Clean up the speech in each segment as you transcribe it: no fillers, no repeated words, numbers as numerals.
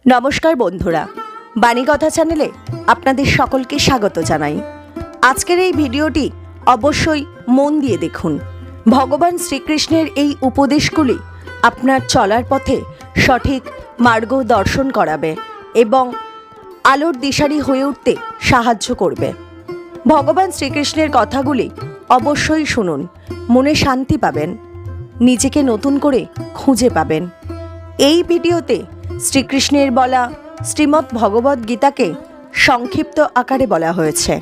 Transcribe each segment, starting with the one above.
নমস্কার বন্ধুরা, বাণীকথা চ্যানেলে আপনাদের সকলকে স্বাগত জানাই। আজকের এই ভিডিওটি অবশ্যই মন দিয়ে দেখুন। ভগবান শ্রীকৃষ্ণের এই উপদেশগুলি আপনার চলার পথে সঠিক মার্গ দর্শন করাবে এবং আলোর দিশারি হয়ে উঠতে সাহায্য করবে। ভগবান শ্রীকৃষ্ণের কথাগুলি অবশ্যই শুনুন, মনে শান্তি পাবেন, নিজেকে নতুন করে খুঁজে পাবেন। এই ভিডিওতে শ্রীকৃষ্ণের বলা শ্রীমদ্ ভগবদ্ গীতাকে সংক্ষিপ্ত আকারে বলা হয়েছে।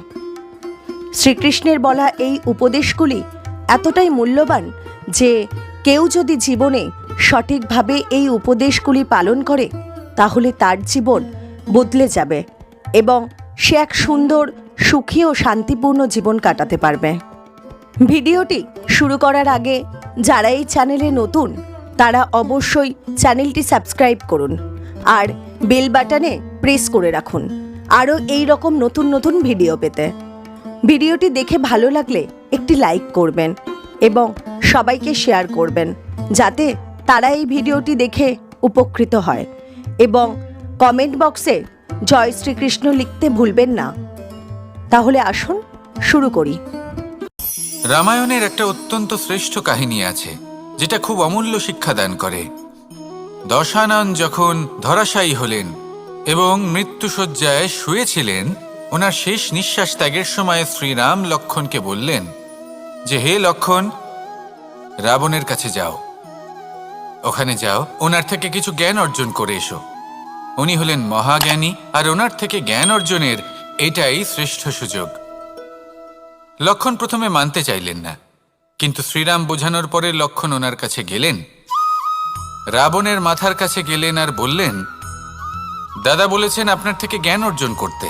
শ্রীকৃষ্ণের বলা এই উপদেশগুলি এতটাই মূল্যবান যে কেউ যদি জীবনে সঠিকভাবে এই উপদেশগুলি পালন করে তাহলে তার জীবন বদলে যাবে এবং সে এক সুন্দর, সুখী ও শান্তিপূর্ণ জীবন কাটাতে পারবে। ভিডিওটি শুরু করার আগে যারা এই চ্যানেলে নতুন তারা অবশ্যই চ্যানেলটি সাবস্ক্রাইব করুন আর বেল বাটনে প্রেস করে রাখুন আরও এই রকম নতুন নতুন ভিডিও পেতে। ভিডিওটি দেখে ভালো লাগলে একটি লাইক করবেন এবং সবাইকে শেয়ার করবেন যাতে তারা এই ভিডিওটি দেখে উপকৃত হয়, এবং কমেন্ট বক্সে জয় শ্রীকৃষ্ণ লিখতে ভুলবেন না। তাহলে আসুন শুরু করি। রামায়ণের একটা অত্যন্ত শ্রেষ্ঠ কাহিনী আছে যেটা খুব অমূল্য শিক্ষাদান করে। দশানন যখন ধরাশায়ী হলেন এবং মৃত্যুশয্যায় শুয়েছিলেন, ওনার শেষ নিঃশ্বাস ত্যাগের সময় শ্রীরাম লক্ষ্মণকে বললেন যে, হে লক্ষ্মণ, রাবণের কাছে যাও, ওখানে যাও, ওনার থেকে কিছু জ্ঞান অর্জন করে এসো। উনি হলেন মহাজ্ঞানী আর ওনার থেকে জ্ঞান অর্জনের এটাই শ্রেষ্ঠ সুযোগ। লক্ষ্মণ প্রথমে মানতে চাইলেন না, কিন্তু শ্রীরাম বোঝানোর পরে লক্ষ্মণ ওনার কাছে গেলেন, রাবণের মাথার কাছে গেলেন আর বললেন, দাদা বলেছেন আপনার থেকে জ্ঞান অর্জন করতে।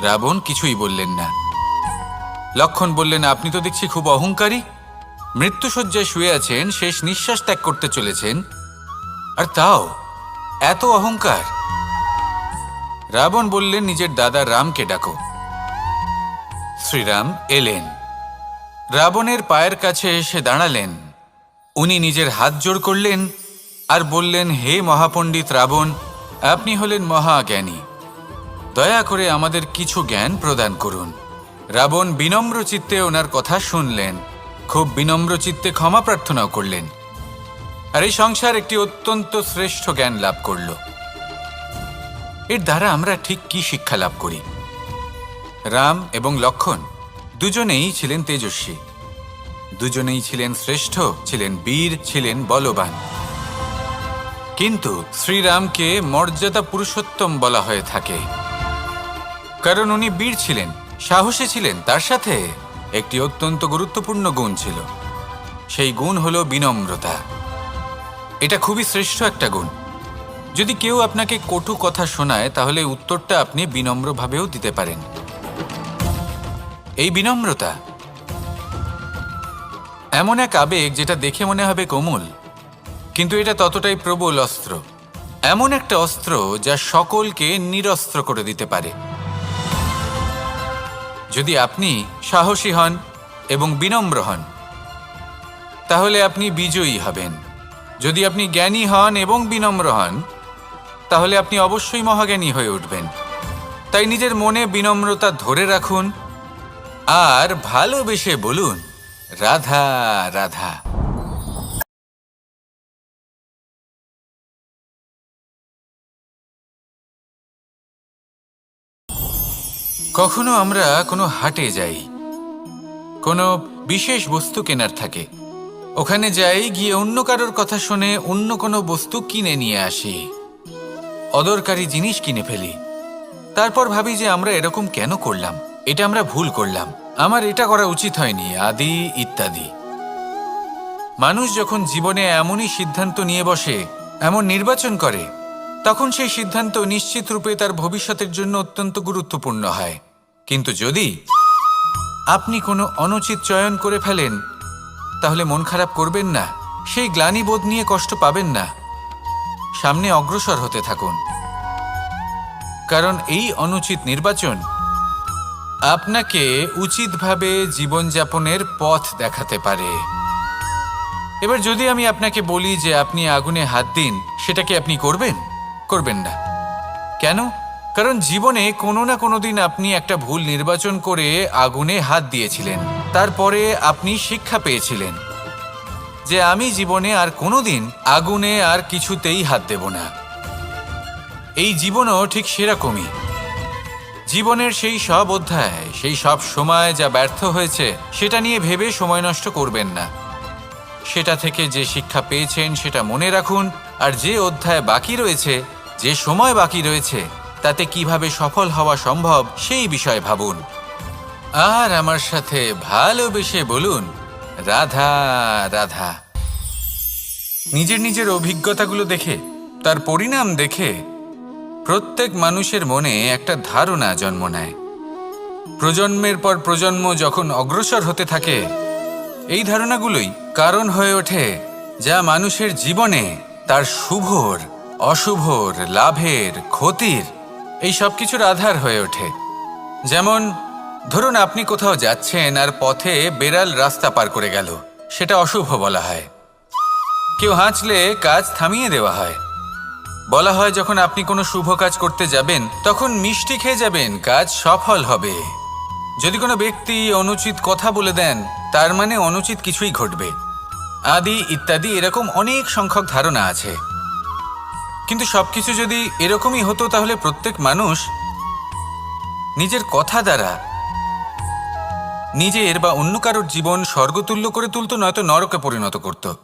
রাবণ কিছুই বললেন না। লক্ষ্মণ বললেন, আপনি তো দেখছি খুব অহংকারী, মৃত্যুশয্যায় শুয়ে আছেন, শেষ নিঃশ্বাস ত্যাগ করতে চলেছেন, আর তাও এত অহংকার। রাবণ বললেন, নিজের দাদা রামকে ডাকো। শ্রীরাম এলেন, রাবণের পায়ের কাছে এসে দাঁড়ালেন। উনি নিজের হাত জোড় করলেন আর বললেন, হে মহাপণ্ডিত রাবণ, আপনি হলেন মহাজ্ঞানী, দয়া করে আমাদের কিছু জ্ঞান প্রদান করুন। রাবণ বিনম্র চিত্তে ওনার কথা শুনলেন, খুব বিনম্র চিত্তে ক্ষমা প্রার্থনাও করলেন, আর এই সংসার একটি অত্যন্ত শ্রেষ্ঠ জ্ঞান লাভ করল। এর দ্বারা আমরা ঠিক কি শিক্ষা লাভ করি? রাম এবং লক্ষ্মণ দুজনেই ছিলেন তেজস্বী, দুজনেই ছিলেন শ্রেষ্ঠ, ছিলেন বীর, ছিলেন বলবান। কিন্তু শ্রীরামকে মর্যাদা পুরুষোত্তম বলা হয়ে থাকে, কারণ উনি বীর ছিলেন, সাহসী ছিলেন, তার সাথে একটি অত্যন্ত গুরুত্বপূর্ণ গুণ ছিল। সেই গুণ হলো বিনম্রতা। এটা খুবই শ্রেষ্ঠ একটা গুণ। যদি কেউ আপনাকে কটু কথা শোনায় তাহলে উত্তরটা আপনি বিনম্রভাবেও দিতে পারেন। এই বিনম্রতা এমন এক আবেগ যেটা দেখে মনে হবে কোমল, কিন্তু এটা ততটাই প্রবল অস্ত্র, এমন একটা অস্ত্র যা সকলকে নিরস্ত্র করে দিতে পারে। যদি আপনি সাহসী হন এবং বিনম্র হন তাহলে আপনি বিজয়ী হবেন। যদি আপনি জ্ঞানী হন এবং বিনম্র হন তাহলে আপনি অবশ্যই মহাজ্ঞানী হয়ে উঠবেন। তাই নিজের মনে বিনম্রতা ধরে রাখুন আর ভালোবেসে বলুন, রাধা রাধা। কখনো আমরা কোনো হাটে যাই, কোনো বিশেষ বস্তু কেনার থাকে, ওখানে যাই, গিয়ে অন্য কারোর কথা শুনে অন্য কোনো বস্তু কিনে নিয়ে আসি, অদরকারি জিনিস কিনে ফেলি। তারপর ভাবি যে আমরা এরকম কেন করলাম, এটা আমরা ভুল করলাম, আমার এটা করা উচিত হয়নি, আদি ইত্যাদি। মানুষ যখন জীবনে এমনই সিদ্ধান্ত নিয়ে বসে, এমন নির্বাচন করে, তখন সেই সিদ্ধান্ত নিশ্চিত রূপে তার ভবিষ্যতের জন্য অত্যন্ত গুরুত্বপূর্ণ হয়। কিন্তু যদি আপনি কোনো অনুচিত চয়ন করে ফেলেন তাহলে মন খারাপ করবেন না, সেই গ্লানিবোধ নিয়ে কষ্ট পাবেন না, সামনে অগ্রসর হতে থাকুন, কারণ এই অনুচিত নির্বাচন আপনাকে উচিতভাবে জীবনযাপনের পথ দেখাতে পারে। এবার যদি আমি আপনাকে বলি যে আপনি আগুনে হাত দিন, সেটা কি আপনি করবেন? করবেন না। কেন? কারণ জীবনে কোনো না কোনো দিন আপনি একটা ভুল নির্বাচন করে আগুনে হাত দিয়েছিলেন। তারপরে আপনি শিক্ষা পেয়েছিলেন যে আমি জীবনে আর কোনোদিন আগুনে আর কিছুতেই হাত দেব না। এই জীবনও ঠিক সেরকমই। জীবনের সেই সব অধ্যায়, সেই সব সময় যা ব্যর্থ হয়েছে সেটা নিয়ে ভেবে সময় নষ্ট করবেন না। সেটা থেকে যে শিক্ষা পেয়েছেন সেটা মনে রাখুন, আর যে অধ্যায় বাকি রয়েছে, যে সময় বাকি রয়েছে, তাতে কিভাবে সফল হওয়া সম্ভব সেই বিষয়ে ভাবুন। আর আমার সাথে ভালোবেসে বলুন, রাধা রাধা। নিজের নিজের অভিজ্ঞতাগুলো দেখে, তার পরিণাম দেখে প্রত্যেক মানুষের মনে একটা ধারণা জন্ম নেয়। প্রজন্মের পর প্রজন্ম যখন অগ্রসর হতে থাকে, এই ধারণাগুলোই কারণ হয়ে ওঠে যা মানুষের জীবনে তার শুভর, অশুভর, লাভের, ক্ষতির এই সব কিছুর আধার হয়ে ওঠে। যেমন ধরুন আপনি কোথাও যাচ্ছেন আর পথে বেড়াল রাস্তা পার করে গেল, সেটা অশুভ বলা হয়। কেউ হাঁচলে কাজ থামিয়ে দেওয়া হয়। বলা হয় যখন আপনি কোনো শুভ কাজ করতে যাবেন তখন মিষ্টি খেয়ে যাবেন, কাজ সফল হবে। যদি কোনো ব্যক্তি অনুচিত কথা বলে দেন তার মানে অনুচিত কিছুই ঘটবে, আদি ইত্যাদি এরকম অনেক সংখ্যক ধারণা আছে। কিন্তু সবকিছু যদি এরকমই হতো তাহলে প্রত্যেক মানুষ নিজের কথা দ্বারা নিজের বা অন্য কারোর জীবন স্বর্গতুল্য করে তুলতো, নয়তো নরকে পরিণত করত।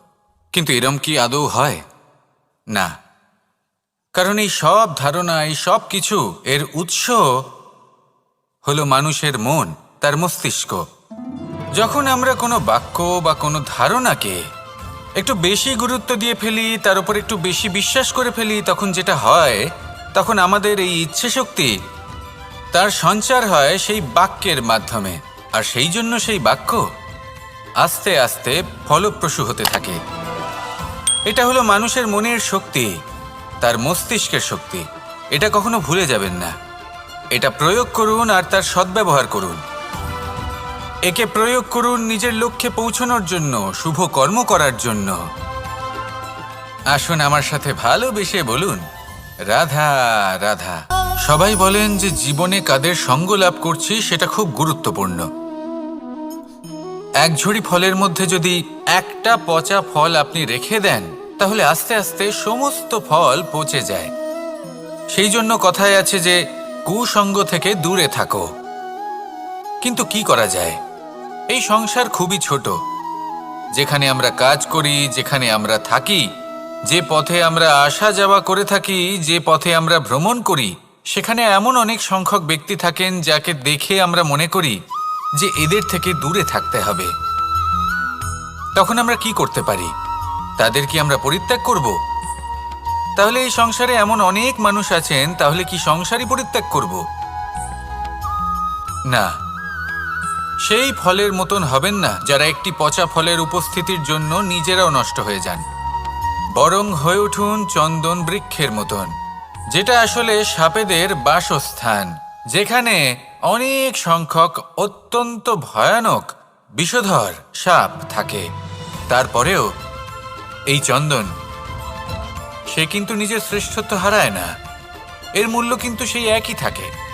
কিন্তু এরম কি আদৌ হয়? না। কারণ এই সব ধারণা, এই সব কিছু এর উৎস হলো মানুষের মন, তার মস্তিষ্ক। যখন আমরা কোনো বাক্য বা কোনো ধারণাকে একটু বেশি গুরুত্ব দিয়ে ফেলি, তার উপর একটু বেশি বিশ্বাস করে ফেলি, তখন যেটা হয়, তখন আমাদের এই ইচ্ছে শক্তি তার সঞ্চার হয় সেই বাক্যের মাধ্যমে, আর সেই জন্য সেই বাক্য আস্তে আস্তে ফলপ্রসূ হতে থাকে। এটা হলো মানুষের মনের শক্তি, তার মস্তিষ্কের শক্তি। এটা কখনো ভুলে যাবেন না। এটা প্রয়োগ করুন আর তার সদ্ব্যবহার করুন। একে প্রয়োগ করুন নিজের লক্ষ্যে পৌঁছানোর জন্য, শুভ কর্ম করার জন্য। আসুন আমার সাথে ভালোবেসে বলুন, রাধা রাধা। সবাই বলেন যে জীবনে কাদের সঙ্গ লাভ করছি সেটা খুব গুরুত্বপূর্ণ। এক ঝুড়ি ফলের মধ্যে যদি একটা পচা ফল আপনি রেখে দেন তাহলে আস্তে আস্তে সমস্ত ফল পচে যায়। সেই জন্য কথায় আছে যে কুসঙ্গ থেকে দূরে থাকো। কিন্তু কি করা যায়? এই সংসার খুবই ছোট। যেখানে আমরা কাজ করি, যেখানে আমরা থাকি, যে পথে আমরা আসা যাওয়া করে থাকি, যে পথে আমরা ভ্রমণ করি, সেখানে এমন অনেক সংখ্যক ব্যক্তি থাকেন যাকে দেখে আমরা মনে করি যে এদের থেকে দূরে থাকতে হবে। তখন আমরা কি করতে পারি? তাদের কি আমরা পরিত্যাগ করব? তাহলে এই সংসারে এমন অনেক মানুষ আছেন, তাহলে কি সংসারই পরিত্যাগ করব? না। সেই ফলের মতন হবেন না যারা একটি পচা ফলের উপস্থিতির জন্য নিজেরাও নষ্ট হয়ে যান। বরং হয়ে উঠুন চন্দন বৃক্ষের মতন, যেটা আসলে সাপেদের বাসস্থান, যেখানে অনেক সংখ্যক অত্যন্ত ভয়ানক বিষধর সাপ থাকে। তারপরেও এই চন্দন, সে কিন্তু নিজের শ্রেষ্ঠত্ব হারায় না। এর মূল্য কিন্তু সেই একই থাকে।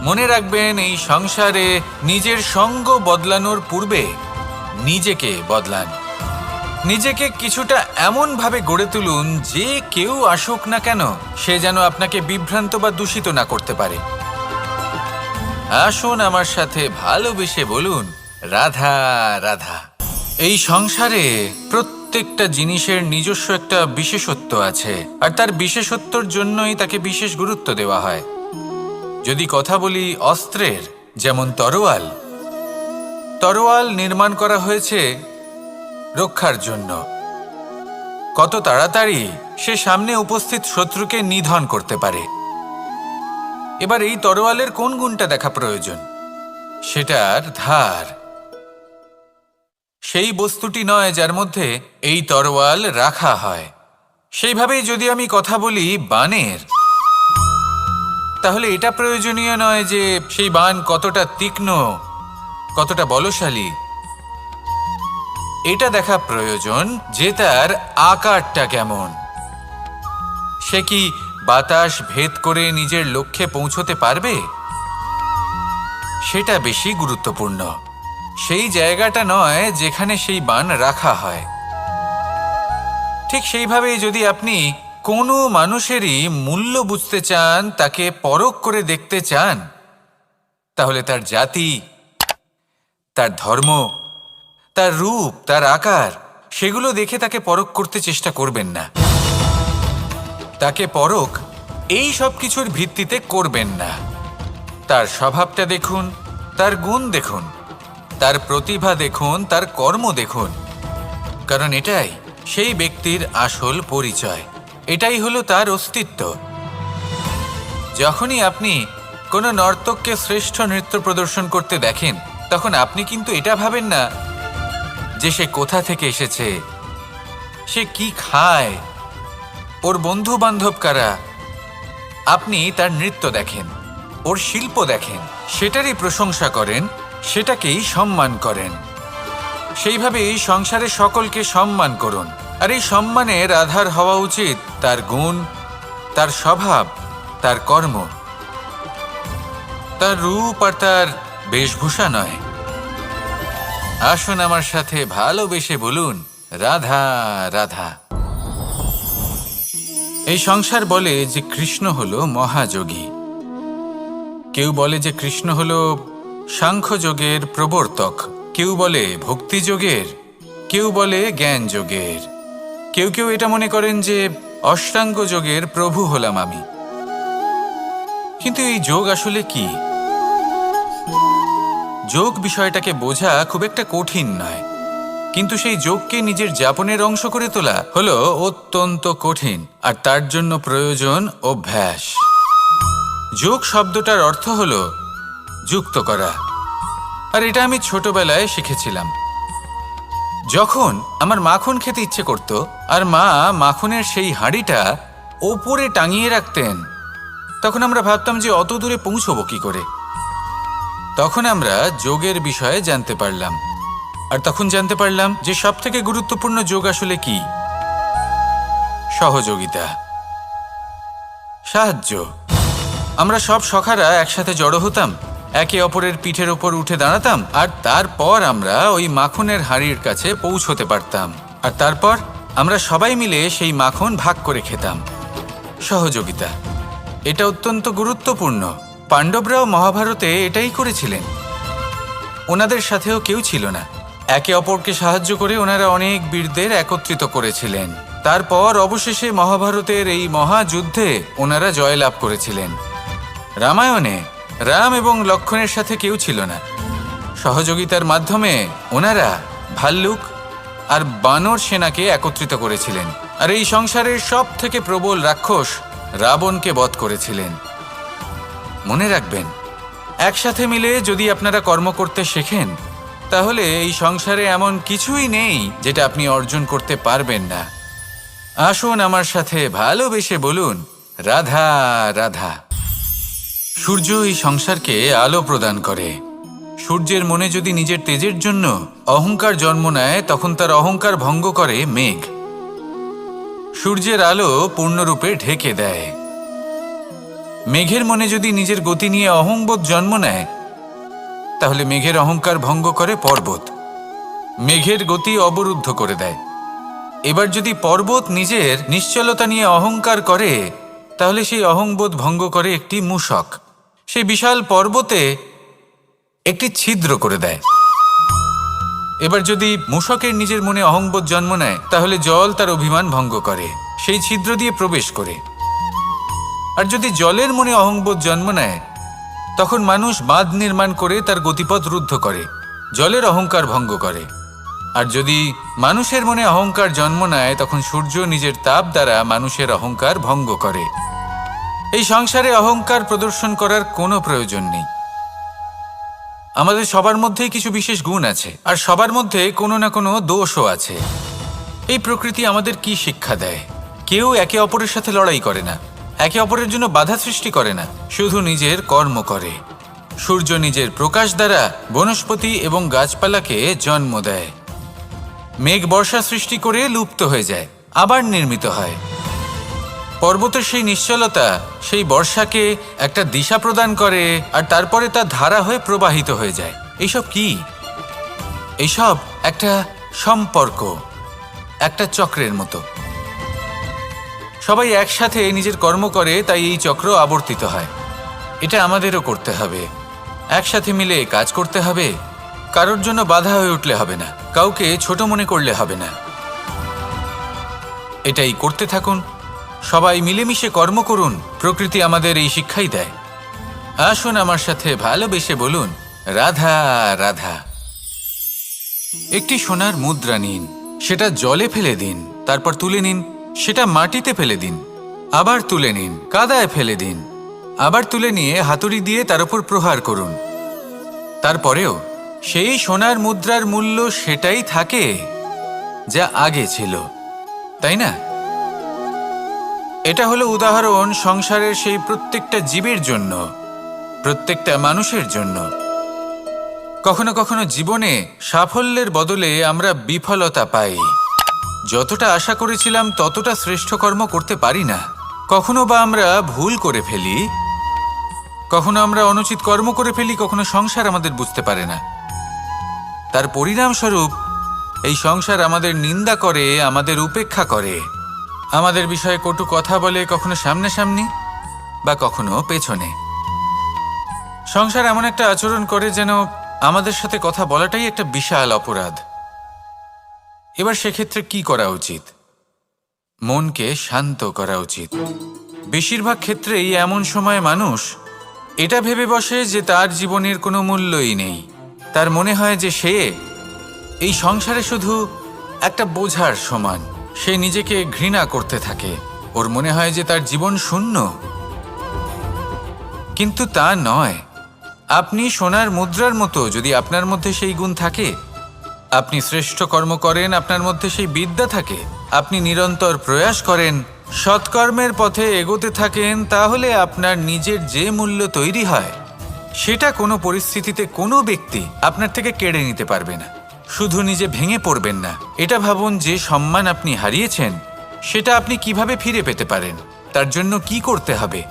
মনে রাখবেন, এই সংসারে নিজের সঙ্গ বদলানোর পূর্বে নিজেকে বদলান। নিজেকে কিছুটা এমনভাবে গড়ে তুলুন যে কেউ আসুক না কেন সে যেন আপনাকে বিভ্রান্ত বা দূষিত না করতে পারে। আসুন আমার সাথে ভালোবেসে বলুন, রাধা রাধা। এই সংসারে প্রত্যেকটা জিনিসের নিজস্ব একটা বিশেষত্ব আছে, আর তার বিশেষত্বর জন্যই তাকে বিশেষ গুরুত্ব দেওয়া হয়। যদি কথা বলি অস্ত্রের, যেমন তরোয়াল। তরোয়াল নির্মাণ করা হয়েছে রক্ষার জন্য। কত তাড়াতাড়ি সে সামনে উপস্থিত শত্রুকে নিধন করতে পারে। এবার এই তরোয়ালের কোন গুণটা দেখা প্রয়োজন? সেটার ধার। সেই বস্তুটি নয় যার মধ্যে এই তরোয়াল রাখা হয়। সেইভাবেই যদি আমি কথা বলি বাণের, তাহলে এটা প্রয়োজনীয় নয় যে সেই বাণ কতটা তীক্ষ্ণ, কতটা বলশালী। এটা দেখা প্রয়োজন যে তার আকারটা কেমন। সে কি বাতাস ভেদ করে নিজের লক্ষ্যে পৌঁছতে পারবে? সেটা বেশি গুরুত্বপূর্ণ। সেই জায়গাটা নয় যেখানে সেই বাণ রাখা হয়। ঠিক সেইভাবেই যদি আপনি কোনো মানুষেরই মূল্য বুঝতে চান, তাকে পরখ করে দেখতে চান, তাহলে তার জাতি, তার ধর্ম, তার রূপ, তার আকার, সেগুলো দেখে তাকে পরখ করতে চেষ্টা করবেন না। তাকে পরখ এই সব কিছুর ভিত্তিতে করবেন না। তার স্বভাবটা দেখুন, তার গুণ দেখুন, তার প্রতিভা দেখুন, তার কর্ম দেখুন, কারণ এটাই সেই ব্যক্তির আসল পরিচয়। এটাই হলো তার অস্তিত্ব। যখনই আপনি কোনো নর্তককে শ্রেষ্ঠ নৃত্য প্রদর্শন করতে দেখেন, তখন আপনি কিন্তু এটা ভাবেন না যে সে কোথা থেকে এসেছে, সে কি খায়, ওর বন্ধু বান্ধব কারা। আপনি তার নৃত্য দেখেন, ওর শিল্প দেখেন, সেটারই প্রশংসা করেন, সেটাকেই সম্মান করেন। সেইভাবেই সংসারে সকলকে সম্মান করুন। আর এই সম্মানের আধার হওয়া উচিত তার গুণ, তার স্বভাব, তার কর্ম, তার রূপ আর তার বেশভূষা নয়। আসুন আমার সাথে ভালোবেসে বলুন, রাধা রাধা। এই সংসার বলে যে কৃষ্ণ হলো মহাযোগী। কেউ বলে যে কৃষ্ণ হলো সাংখ্যযোগের প্রবর্তক, কেউ বলে ভক্তিযোগের, কেউ বলে জ্ঞান যোগের, কেউ কেউ এটা মনে করেন যে অষ্টাঙ্গ যোগের প্রভু হলাম আমি। কিন্তু এই যোগ আসলে কি? যোগ বিষয়টাকে বোঝা খুব একটা কঠিন নয়, কিন্তু সেই যোগকে নিজের যাপনের অংশ করে তোলা হলো অত্যন্ত কঠিন, আর তার জন্য প্রয়োজন অভ্যাস। যোগ শব্দটার অর্থ হলো যুক্ত করা, আর এটা আমি ছোটবেলায় শিখেছিলাম। যখন আমার মাখন খেতে ইচ্ছে করত আর মা মাখনের সেই হাঁড়িটা ওপরে টাঙিয়ে রাখতেন, তখন আমরা ভাবতাম যে অত দূরে পৌঁছবো কি করে। তখন আমরা যোগের বিষয়ে জানতে পারলাম, আর তখন জানতে পারলাম যে সবথেকে গুরুত্বপূর্ণ যোগ আসলে কি? সহযোগিতা, সাহায্য। আমরা সব সখারা একসাথে জড়ো হতাম, একে অপরের পিঠের ওপর উঠে দাঁড়াতাম, আর তারপর আমরা ওই মাখনের হাঁড়ির কাছে পৌঁছতে পারতাম, আর তারপর আমরা সবাই মিলে সেই মাখন ভাগ করে খেতাম। সহযোগিতা, এটা অত্যন্ত গুরুত্বপূর্ণ। পাণ্ডবরাও মহাভারতে এটাই করেছিলেন। ওনাদের সাথেও কেউ ছিল না। একে অপরকে সাহায্য করে ওনারা অনেক বীরদের একত্রিত করেছিলেন। তারপর অবশেষে মহাভারতের এই মহাযুদ্ধে ওনারা জয়লাভ করেছিলেন। রামায়ণে রাম এবং লক্ষ্মণের সাথে কেউ ছিল না। সহযোগিতার মাধ্যমে ওনারা ভাল্লুক আর বানর সেনাকে একত্রিত করেছিলেন, আর এই সংসারের সব থেকে প্রবল রাক্ষস রাবণকে বধ করেছিলেন। মনে রাখবেন, একসাথে মিলে যদি আপনারা কর্ম করতে শেখেন, তাহলে এই সংসারে এমন কিছুই নেই যেটা আপনি অর্জন করতে পারবেন না। আসুন আমার সাথে ভালোবেসে বলুন, রাধা রাধা। সূর্য এই সংসারকে আলো প্রদান করে। সূর্যের মনে যদি নিজের তেজের জন্য অহংকার জন্ম নেয়, তখন তার অহংকার ভঙ্গ করে মেঘ। সূর্যের আলো পূর্ণরূপে ঢেকে দেয়। মেঘের মনে যদি নিজের গতি নিয়ে অহংবোধ জন্ম নেয়, তাহলে মেঘের অহংকার ভঙ্গ করে পর্বত। মেঘের গতি অবরুদ্ধ করে দেয়। এবার যদি পর্বত নিজের নিশ্চলতা নিয়ে অহংকার করে, তাহলে সেই অহংবোধ ভঙ্গ করে একটি মূষক। সেই বিশাল পর্বতে একটি ছিদ্র করে দেয়। এবার যদি মূষকের নিজের মনে অহংবোধ জন্ম নেয়, তাহলে জল তার অভিমান ভঙ্গ করে, সেই ছিদ্র দিয়ে প্রবেশ করে। আর যদি জলের মনে অহংবোধ জন্ম নেয়, তখন মানুষ বাঁধ নির্মাণ করে তার গতিপথ রুদ্ধ করে, জলের অহংকার ভঙ্গ করে। আর যদি মানুষের মনে অহংকার জন্ম নেয়, তখন সূর্য নিজের তাপ দ্বারা মানুষের অহংকার ভঙ্গ করে। এই সংসারে অহংকার প্রদর্শন করার কোনো প্রয়োজন নেই। আমাদের সবার মধ্যেই কিছু বিশেষ গুণ আছে, আর সবার মধ্যে কোনো না কোনো দোষও আছে। এই প্রকৃতি আমাদের কি শিক্ষা দেয়? কেউ একে অপরের সাথে লড়াই করে না, একে অপরের জন্য বাধা সৃষ্টি করে না, শুধু নিজের কর্ম করে। সূর্য নিজের প্রকাশ দ্বারা বনস্পতি এবং গাছপালাকে জন্ম দেয়। মেঘ বর্ষা সৃষ্টি করে লুপ্ত হয়ে যায়, আবার নির্মিত হয়। পর্বতের সেই নিশ্চলতা সেই বর্ষাকে একটা দিশা প্রদান করে, আর তারপরে তা ধারা হয়ে প্রবাহিত হয়ে যায়। এইসব কি? এইসব একটা সম্পর্ক, একটা চক্রের মতো। সবাই একসাথে নিজের কর্ম করে, তাই এই চক্র আবর্তিত হয়। এটা আমাদেরও করতে হবে, একসাথে মিলে কাজ করতে হবে। কারোর জন্য বাধা হয়ে উঠলে হবে না, কাউকে ছোট মনে করলে হবে না। এটাই করতে থাকুন, সবাই মিলেমিশে কর্ম করুন। প্রকৃতি আমাদের এই শিক্ষাই দেয়। আসুন আমার সাথে ভালোবেসে বলুন, রাধা রাধা। একটি সোনার মুদ্রা নিন, সেটা জলে ফেলে দিন, তারপর তুলে নিন, সেটা মাটিতে ফেলে দিন, আবার তুলে নিন, কাদায় ফেলে দিন, আবার তুলে নিয়ে হাতুড়ি দিয়ে তার উপর প্রহার করুন। তারপরেও সেই সোনার মুদ্রার মূল্য সেটাই থাকে যা আগে ছিল, তাই না? এটা হলো উদাহরণ সংসারের সেই প্রত্যেকটা জীবের জন্য, প্রত্যেকটা মানুষের জন্য। কখনো কখনো জীবনে সাফল্যের বদলে আমরা বিফলতা পাই। যতটা আশা করেছিলাম ততটা শ্রেষ্ঠ কর্ম করতে পারি না। কখনো বা আমরা ভুল করে ফেলি, কখনো আমরা অনুচিত কর্ম করে ফেলি, কখনো সংসার আমাদের বুঝতে পারে না। তার পরিণামস্বরূপ এই সংসার আমাদের নিন্দা করে, আমাদের উপেক্ষা করে, আমাদের বিষয়ে কটু কথা বলে, কখনো সামনাসামনি বা কখনো পেছনে। সংসার এমন একটা আচরণ করে যেন আমাদের সাথে কথা বলাটাই একটা বিশাল অপরাধ। এবার সেক্ষেত্রে কি করা উচিত? মনকে শান্ত করা উচিত। বেশিরভাগ ক্ষেত্রেই এমন সময় মানুষ এটা ভেবে বসে যে তার জীবনের কোনো মূল্যই নেই। তার মনে হয় যে সে এই সংসারে শুধু একটা বোঝার সমান। সে নিজেকে ঘৃণা করতে থাকে, ওর মনে হয় যে তার জীবন শূন্য। কিন্তু তা নয়। আপনি সোনার মুদ্রার মতো, যদি আপনার মধ্যে সেই গুণ থাকে, আপনি শ্রেষ্ঠ কর্ম করেন, আপনার মধ্যে সেই বিদ্যা থাকে, আপনি নিরন্তর প্রয়াস করেন, সৎকর্মের পথে এগোতে থাকেন, তাহলে আপনার নিজের যে মূল্য তৈরি হয় সেটা কোনো পরিস্থিতিতে কোনো ব্যক্তি আপনার থেকে কেড়ে নিতে পারবে না। শুধু নিজে ভেঙে পড়বেন না, এটা ভাবুন যে সম্মান আপনি হারিয়েছেন সেটা আপনি কিভাবে ফিরে পেতে পারেন, তার জন্য কি করতে হবে।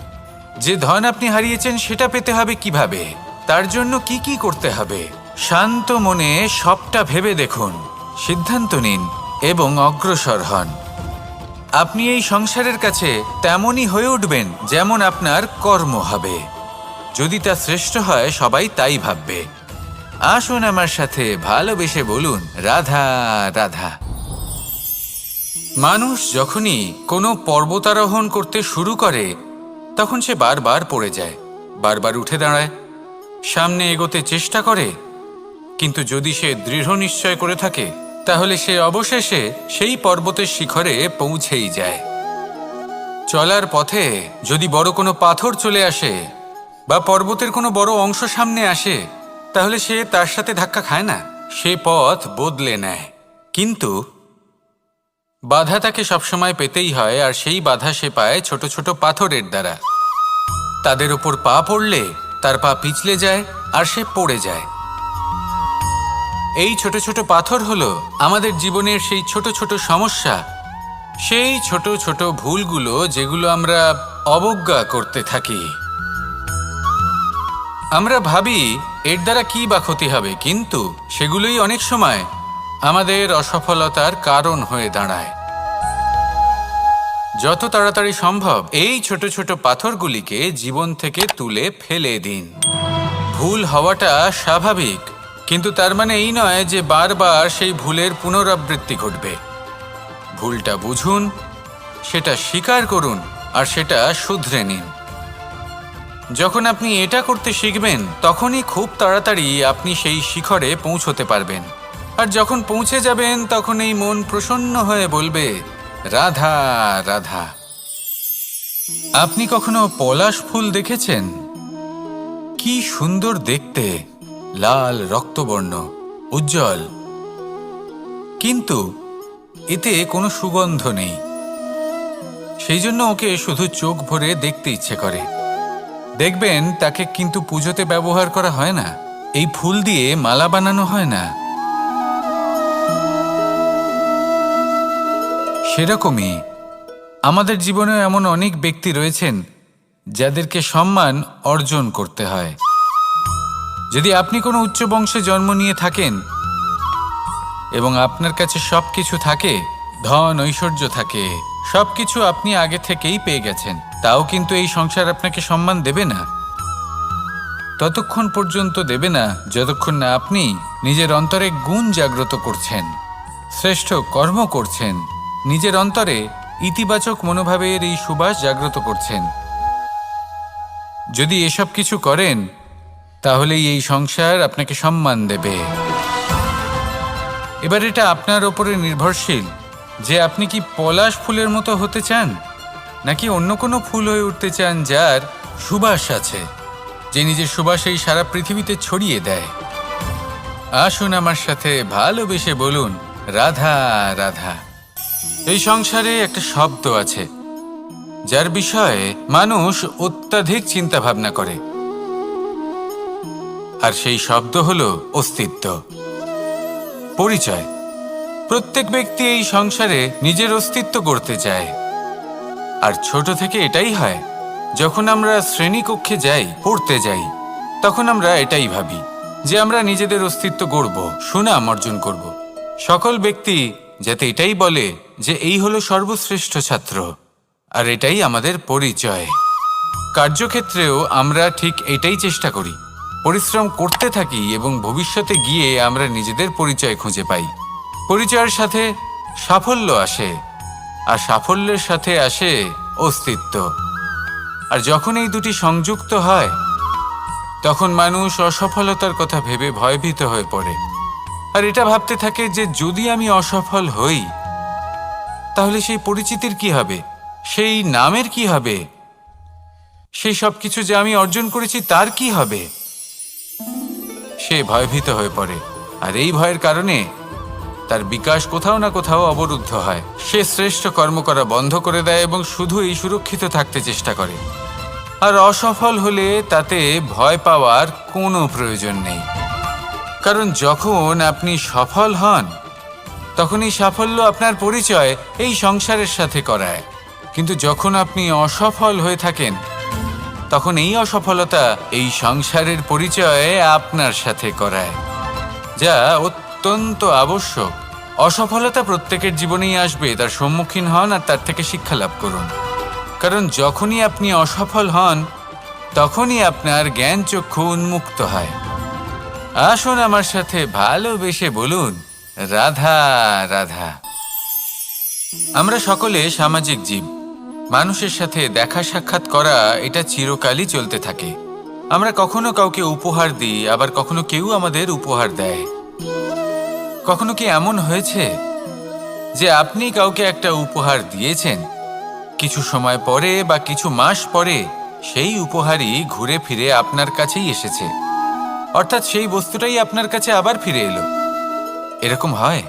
যে ধন আপনি হারিয়েছেন সেটা পেতে হবে কিভাবে, তার জন্য কি কি করতে হবে। শান্ত মনে সবটা ভেবে দেখুন, সিদ্ধান্ত নিন এবং অগ্রসর হন। আপনি এই সংসারের কাছে তেমনই হয়ে উঠবেন যেমন আপনার কর্ম হবে। যদি তা শ্রেষ্ঠ হয় সবাই তাই ভাববে। আসুন আমার সাথে ভালোবেসে বলুন, রাধা রাধা। মানুষ যখনই কোনো পর্বতারোহণ করতে শুরু করে তখন সে বারবার পড়ে যায়, বারবার উঠে দাঁড়ায়, সামনে এগোতে চেষ্টা করে। কিন্তু যদি সে দৃঢ় নিশ্চয় করে থাকে তাহলে সে অবশেষে সেই পর্বতের শিখরে পৌঁছেই যায়। চলার পথে যদি বড় কোনো পাথর চলে আসে বা পর্বতের কোনো বড় অংশ সামনে আসে তাহলে সে তার সাথে ধাক্কা খায় না, সে পথ বদলে নেয়। কিন্তু বাধা তাকে সবসময় পেতেই হয়, আর সেই বাধা সে পায় ছোট ছোট পাথরের দ্বারা। তাদের উপর পা পড়লে তার পা পিছলে যায় আর সে পড়ে যায়। এই ছোট ছোট পাথর হলো আমাদের জীবনের সেই ছোট ছোট সমস্যা, সেই ছোট ছোট ভুলগুলো যেগুলো আমরা অবজ্ঞা করতে থাকি। আমরা ভাবি এর দ্বারা কি বা ক্ষতি হবে, কিন্তু সেগুলোই অনেক সময় আমাদের অসফলতার কারণ হয়ে দাঁড়ায়। যত তাড়াতাড়ি সম্ভব এই ছোট ছোট পাথরগুলিকে জীবন থেকে তুলে ফেলে দিন। ভুল হওয়াটা স্বাভাবিক, কিন্তু তার মানে এই নয় যে বারবার সেই ভুলের পুনরাবৃত্তি ঘটবে। ভুলটা বুঝুন, সেটা স্বীকার করুন আর সেটা শুধরে নিন। যখন আপনি এটা করতে শিখবেন তখনই খুব তাড়াতাড়ি আপনি সেই শিখরে পৌঁছতে পারবেন। আর যখন পৌঁছে যাবেন তখন এই মন প্রসন্ন হয়ে বলবে, রাধা রাধা। আপনি কখনো পলাশ ফুল দেখেছেন? কি সুন্দর দেখতে, লাল রক্তবর্ণ, উজ্জ্বল, কিন্তু এতে কোনো সুগন্ধ নেই। সেই জন্য ওকে শুধু চোখ ভরে দেখতে ইচ্ছে করে। দেখবেন তাকে কিন্তু পুজোতে ব্যবহার করা হয় না, এই ফুল দিয়ে মালা বানানো হয় না। সেরকমই আমাদের জীবনে এমন অনেক ব্যক্তি রয়েছেন যাদেরকে সম্মান অর্জন করতে হয়। যদি আপনি কোনো উচ্চ বংশে জন্ম নিয়ে থাকেন এবং আপনার কাছে সবকিছু থাকে, ধন ঐশ্বর্য থাকে, সবকিছু আপনি আগে থেকেই পেয়ে গেছেন, তাও কিন্তু এই সংসার আপনাকে সম্মান দেবে না। ততক্ষণ পর্যন্ত দেবে না যতক্ষণ না আপনি নিজের অন্তরে গুণ জাগ্রত করছেন, শ্রেষ্ঠ কর্ম করছেন, নিজের অন্তরে ইতিবাচক মনোভাবের এই সুবাস জাগ্রত করছেন। যদি এসব কিছু করেন তাহলেই এই সংসার আপনাকে সম্মান দেবে। এবার এটা আপনার ওপরে নির্ভরশীল যে আপনি কি পলাশ ফুলের মতো হতে চান, নাকি অন্য কোনো ফুল হয়ে উঠতে চান যার সুবাস আছে, যে নিজের সুবাস এই সারা পৃথিবীতে ছড়িয়ে দেয়। আসুন আমার সাথে ভালোবেসে বলুন, রাধা রাধা। এই সংসারে একটা শব্দ আছে যার বিষয়ে মানুষ অত্যাধিক চিন্তা ভাবনা করে, আর সেই শব্দ হলো অস্তিত্ব, পরিচয়। প্রত্যেক ব্যক্তি এই সংসারে নিজের অস্তিত্ব করতে চায়, আর ছোট থেকে এটাই হয়। যখন আমরা শ্রেণীকক্ষে যাই, পড়তে যাই, তখন আমরা এটাই ভাবি যে আমরা নিজেদের অস্তিত্ব গড়ব, সুনাম অর্জন করব। সকল ব্যক্তি যাতে এটাই বলে যে এই হলো সর্বশ্রেষ্ঠ ছাত্র, আর এটাই আমাদের পরিচয়। কার্যক্ষেত্রেও আমরা ঠিক এটাই চেষ্টা করি, পরিশ্রম করতে থাকি এবং ভবিষ্যতে গিয়ে আমরা নিজেদের পরিচয় খুঁজে পাই। পরিচয়ের সাথে সাফল্য আসে, আর সাফল্যের সাথে আসে অস্তিত্ব। আর যখন এই দুটি সংযুক্ত হয়, তখন মানুষ অসফলতার কথা ভেবে ভয়ভীত হয়ে পড়ে, আর এটা ভাবতে থাকে যে যদি আমি অসফল হই তাহলে সেই পরিচিতির কি হবে, সেই নামের কি হবে, সেই সব কিছু যে আমি অর্জন করেছি তার কি হবে। সে ভয়ভীত হয়ে পড়ে, আর এই ভয়ের কারণে তার বিকাশ কোথাও না কোথাও অবরুদ্ধ হয়। সে শ্রেষ্ঠ কর্ম করা বন্ধ করে দেয় এবং শুধু এই সুরক্ষিত থাকতে চেষ্টা করে। আর অসফল হলে তাতে ভয় পাওয়ার কোনো প্রয়োজন নেই, কারণ যখন আপনি সফল হন তখন এই সাফল্য আপনার পরিচয় এই সংসারের সাথে করায়। কিন্তু যখন আপনি অসফল হয়ে থাকেন তখন এই অসফলতা এই সংসারের পরিচয় আপনার সাথে করায়, যা অত্যন্ত আবশ্যক। অসফলতা প্রত্যেকের জীবনেই আসবে, তার সম্মুখীন হন আর তার থেকে শিক্ষা লাভ করুন। কারণ যখনই আপনি অসফল হন তখনই আপনার জ্ঞান চক্ষু উন্মুক্ত হয়। আসুন আমার সাথে ভালোবেসে বলুন, রাধা রাধা। আমরা সকলে সামাজিক জীব। মানুষের সাথে দেখা সাক্ষাৎ করা এটা চিরকালই চলতে থাকে। আমরা কখনো কাউকে উপহার দিই, আবার কখনো কেউ আমাদের উপহার দেয়। কখনো কি এমন হয়েছে যে আপনি কাউকে একটা উপহার দিয়েছেন, কিছু সময় পরে বা কিছু মাস পরে সেই উপহারই ঘুরে ফিরে আপনার কাছেই এসেছে, অর্থাৎ সেই বস্তুটাই আপনার কাছে আবার ফিরে এলো? এরকম হয়।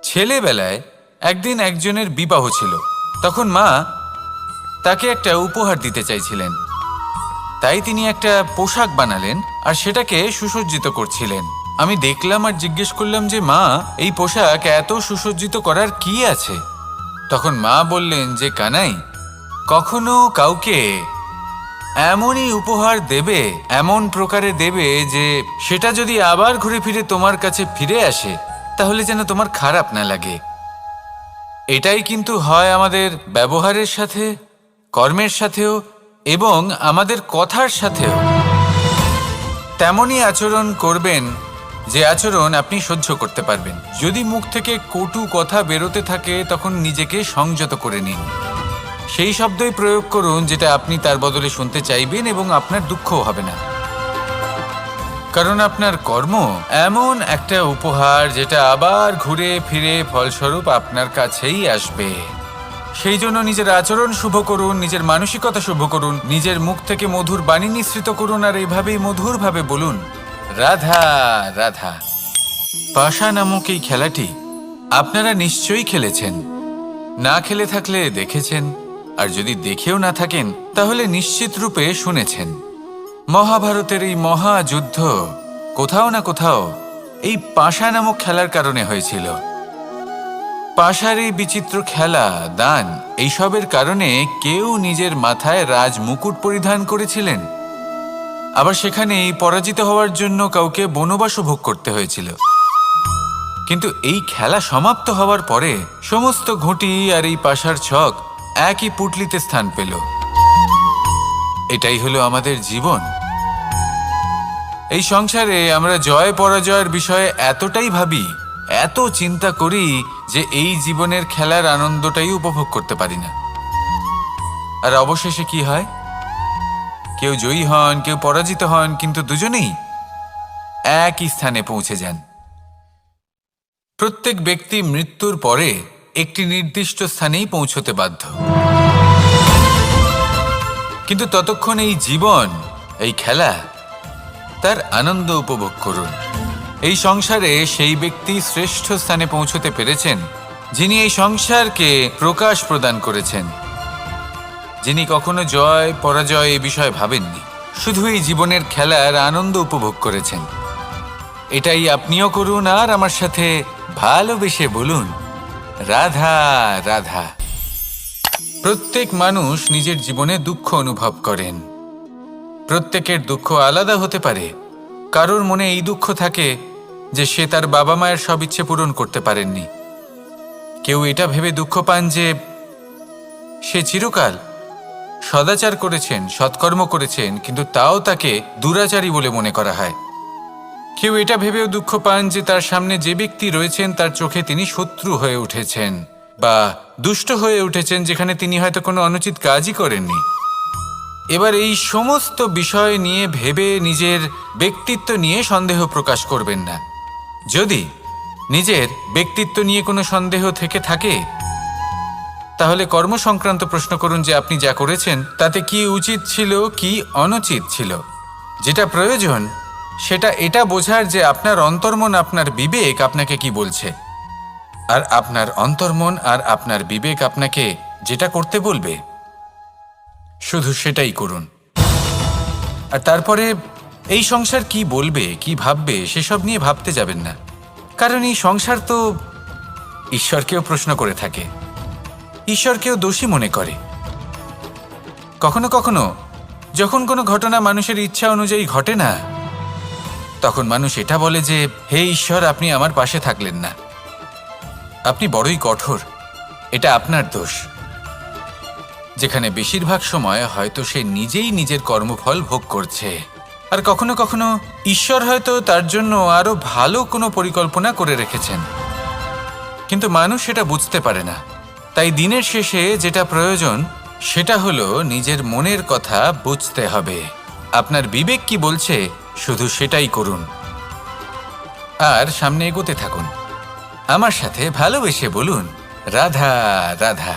ছেলেবেলায় একদিন একজনের বিবাহ ছিল, তখন মা তাকে একটা উপহার দিতে চাইছিলেন, তাই তিনি একটা পোশাক বানালেন আর সেটাকে সুসজ্জিত করছিলেন। আমি দেখলাম আর জিজ্ঞেস করলাম যে মা, এই পোশাক এত সুসজ্জিত করার কি আছে? তখন মা বললেন যে কানাই, কখনো কাউকে এমনই উপহার দেবে, এমন প্রকারে দেবে যে সেটা যদি আবার ঘুরে ফিরে তোমার কাছে ফিরে আসে তাহলে যেন তোমার খারাপ না লাগে। এটাই কিন্তু হয় আমাদের ব্যবহারের সাথে, কর্মের সাথেও এবং আমাদের কথার সাথেও। তেমনই আচরণ করবেন যে আচরণ আপনি সহ্য করতে পারবেন। যদি মুখ থেকে কটু কথা বেরোতে থাকে তখন নিজেকে সংযত করে নিন। সেই শব্দই প্রয়োগ করুন যেটা আপনি তার বদলে শুনতে চাইবেন এবং আপনার দুঃখও হবে না। কারণ আপনার কর্ম এমন একটা উপহার যেটা আবার ঘুরে ফিরে ফলস্বরূপ আপনার কাছেই আসবে। সেই জন্য নিজের আচরণ শুভ করুন, নিজের মানসিকতা শুভ করুন, নিজের মুখ থেকে মধুর বাণী নিঃসৃত করুন, আর এইভাবেই মধুরভাবে বলুন, রাধা রাধা। পাশা নামক এই খেলাটি আপনারা নিশ্চয়ই খেলেছেন, না খেলে থাকলে দেখেছেন, আর যদি দেখেও না থাকেন তাহলে নিশ্চিত রূপে শুনেছেন। মহাভারতের এই মহাযুদ্ধ কোথাও না কোথাও এই পাশা নামক খেলার কারণে হয়েছিল। পাশার এই বিচিত্র খেলা, দান, এইসবের কারণে কেউ নিজের মাথায় রাজ মুকুট পরিধান করেছিলেন, আবার সেখানেই পরাজিত হওয়ার জন্য কাউকে বনবাসও ভোগ করতে হয়েছিল। কিন্তু এই খেলা সমাপ্ত হওয়ার পরে সমস্ত ঘুঁটি আর এই পাশার ছক একই পুটলিতে স্থান পেল। এটাই হলো আমাদের জীবন। এই সংসারে আমরা জয় পরাজয়ের বিষয়ে এতটাই ভাবি, এত চিন্তা করি যে এই জীবনের খেলার আনন্দটাই উপভোগ করতে পারি না। আর অবশেষে কি হয়? কেউ জয়ী হন, কেউ পরাজিত হন, কিন্তু দুজনেই একই স্থানে পৌঁছে যান। প্রত্যেক ব্যক্তি মৃত্যুর পরে একটি নির্দিষ্ট স্থানেই পৌঁছতে বাধ্য, কিন্তু ততক্ষণ এই জীবন, এই খেলা, তার আনন্দ উপভোগ করুন। এই সংসারে সেই ব্যক্তি শ্রেষ্ঠ স্থানে পৌঁছতে পেরেছেন যিনি এই সংসারকে প্রকাশ প্রদান করেছেন, যিনি কখনো জয় পরাজয় এ বিষয়ে ভাবেননি, শুধু এই জীবনের খেলার আনন্দ উপভোগ করেছেন। এটাই আপনিও করুন আর আমার সাথে ভালোবেসে বলুন, রাধা রাধা। প্রত্যেক মানুষ নিজের জীবনে দুঃখ অনুভব করেন। প্রত্যেকের দুঃখ আলাদা হতে পারে। কারোর মনে এই দুঃখ থাকে যে সে তার বাবা মায়ের সব ইচ্ছে পূরণ করতে পারেননি। কেউ এটা ভেবে দুঃখ পান যে সে চিরকাল সদাচার করেছেন, সৎকর্ম করেছেন, কিন্তু তাও তাকে দুরাচারী বলে মনে করা হয়। কেউ এটা ভেবেও দুঃখ পান যে তার সামনে যে ব্যক্তি রয়েছেন তার চোখে তিনি শত্রু হয়ে উঠেছেন বা দুষ্ট হয়ে উঠেছেন, যেখানে তিনি হয়তো কোনো অনুচিত কাজই করেননি। এবার এই সমস্ত বিষয় নিয়ে ভেবে নিজের ব্যক্তিত্ব নিয়ে সন্দেহ প্রকাশ করবেন না। যদি নিজের ব্যক্তিত্ব নিয়ে কোনো সন্দেহ থেকে থাকে, তাহলে কর্ম সংক্রান্ত প্রশ্ন করুন যে আপনি যা করেছেন তাতে কি উচিত ছিল, কি অনুচিত ছিল। যেটা প্রয়োজন সেটা এটা বোঝার যে আপনার অন্তর্মন, আপনার বিবেক আপনাকে কি বলছে, আর আপনার অন্তর্মন আর আপনার বিবেক আপনাকে যেটা করতে বলবে শুধু সেটাই করুন। আর তারপরে এই সংসার কি বলবে, কি ভাববে সেসব নিয়ে ভাবতে যাবেন না, কারণ এই সংসার তো ঈশ্বরকেও প্রশ্ন করে থাকে, ঈশ্বরকেও দোষী মনে করে। কখনো কখনো যখন কোনো ঘটনা মানুষের ইচ্ছা অনুযায়ী ঘটে না, তখন মানুষ এটা বলে যে হে ঈশ্বর, আপনি আমার পাশে থাকলেন না, আপনি বড়ই কঠোর, এটা আপনার দোষ। যেখানে বেশিরভাগ সময় হয়তো সে নিজেই নিজের কর্মফল ভোগ করছে। আর কখনো কখনো ঈশ্বর হয়তো তার জন্য আরো ভালো কোনো পরিকল্পনা করে রেখেছেন, কিন্তু মানুষ সেটা বুঝতে পারে না। তাই দিনের শেষে যেটা প্রয়োজন সেটা হলো নিজের মনের কথা বুঝতে হবে। আপনার বিবেক কি বলছে শুধু সেটাই করুন আর সামনে এগোতে থাকুন। আমার সাথে ভালোবেসে বলুন, রাধা রাধা।